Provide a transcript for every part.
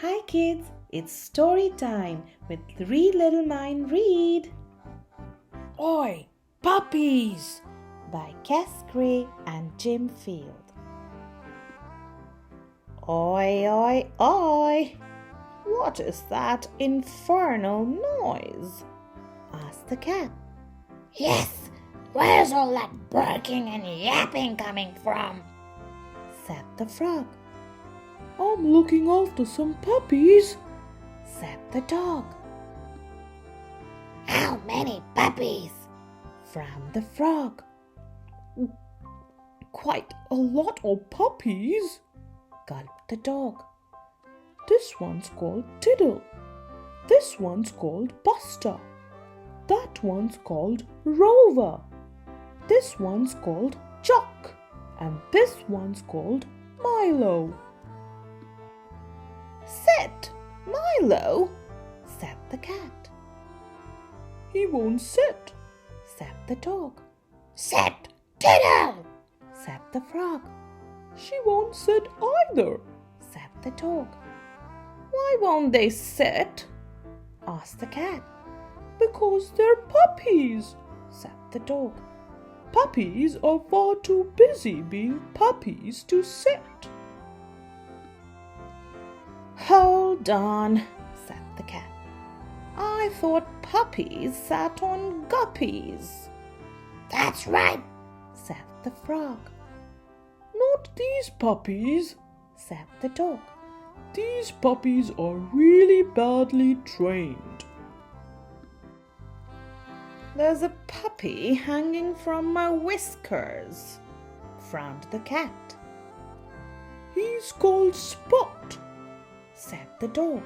Hi kids, it's story time with Three Little Mind Read Oi, puppies! by Cass Gray and Jim Field. Oi, oi, oi! What is that infernal noise? Asked the cat. Yes, where's all that barking and yapping coming from? Said the frog. I'm looking after some puppies, Said the dog. How many puppies? Frowned the frog. Quite a lot of puppies. Gulped the dog. This one's called Tiddle. This one's called Buster. That one's called Rover. This one's called Jock. And this one's called Milo. Sit, Milo, said the cat. He won't sit, Said the dog. Sit, Tiddle! Said the frog. She won't sit either, Said the dog. Why won't they sit? Asked the cat. because they're puppies. Said the dog. Puppies are far too busy being puppies to sit. Hold on, said the cat. I thought puppies sat on guppies, That's right. said the frog. Not these puppies. Said the dog. These puppies are really badly trained. There's a puppy hanging from my whiskers, frowned the cat. He's called Spot. Said the dog.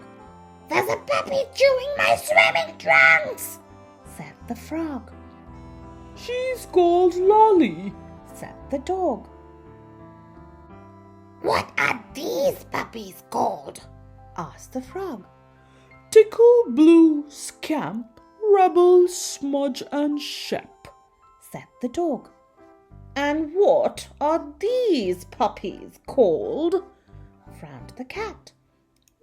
There's a puppy chewing my swimming trunks. Said the frog. She's called Lolly. Said the dog. What are these puppies called? Asked the frog. Tickle, Blue, Scamp, Rebel, Smudge and Shep. Said the dog. And what are these puppies called? Frowned the cat.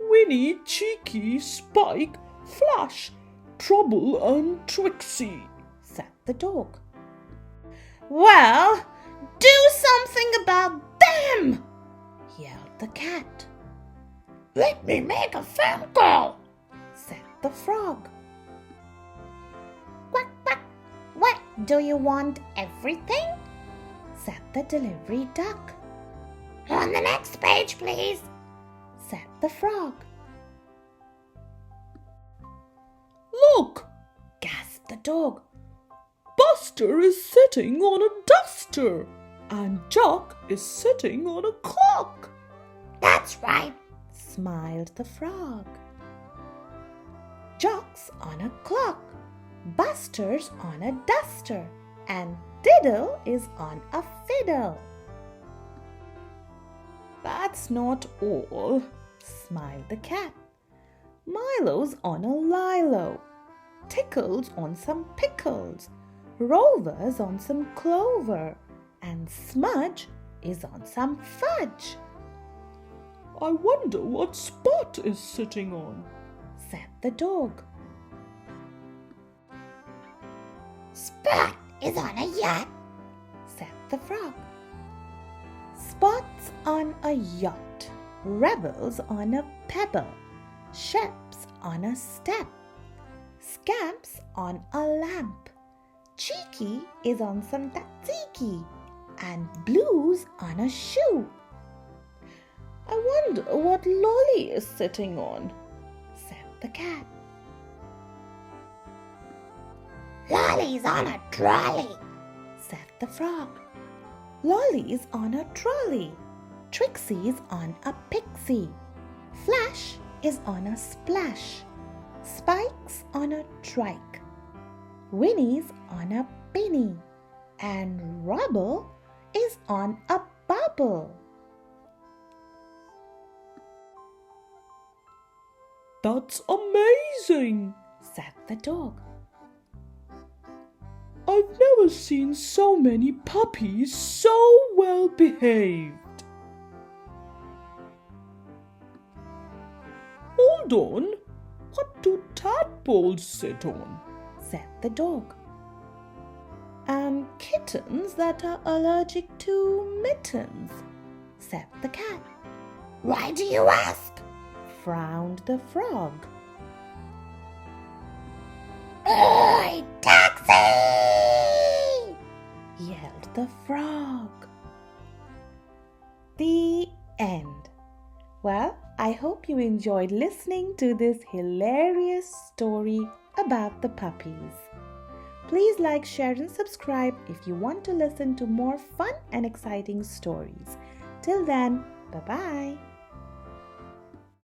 Winnie, Cheeky, Spike, Flash, Trouble and Trixie. Said the dog. Well, do something about them, yelled the cat. Let me make a phone call. Said the frog. Quack, quack. What, do you want everything? Said the delivery duck. On the next page, please. Said the frog. Look, Gasped the dog. Buster is sitting on a duster and Jock is sitting on a clock. That's right. Smiled the frog. Jock's on a clock, Buster's on a duster, and Diddle is on a fiddle. That's not all, smiled the cat. Milo's on a lilo, Tickle's on some pickles, Rover's on some clover, and Smudge is on some fudge. I wonder what Spot is sitting on, Said the dog. Spot is on a yacht. Said the frog. Spot's on a yacht, Rebel's on a pebble, Shep's on a step, Scamp's on a lamp, Cheeky is on some tzatziki, and Blue's on a shoe. I wonder what Lolly is sitting on, said the cat. Lolly's on a trolley. Said the frog. Lolly's on a trolley, Trixie's on a pixie, Flash is on a splash, Spike's on a trike, Winnie's on a penny, and Rubble is on a bubble. That's amazing, Said the dog. I've never seen so many puppies so well behaved. Hold on. What do tadpoles sit on? said the dog. And kittens that are allergic to mittens, said the cat. Why do you ask? Frowned the frog. Oi, taxi! Yelled the frog. The end. Well, I hope you enjoyed listening to this hilarious story about the puppies. Please like, share and subscribe if you want to listen to more fun and exciting stories. Till then, bye-bye.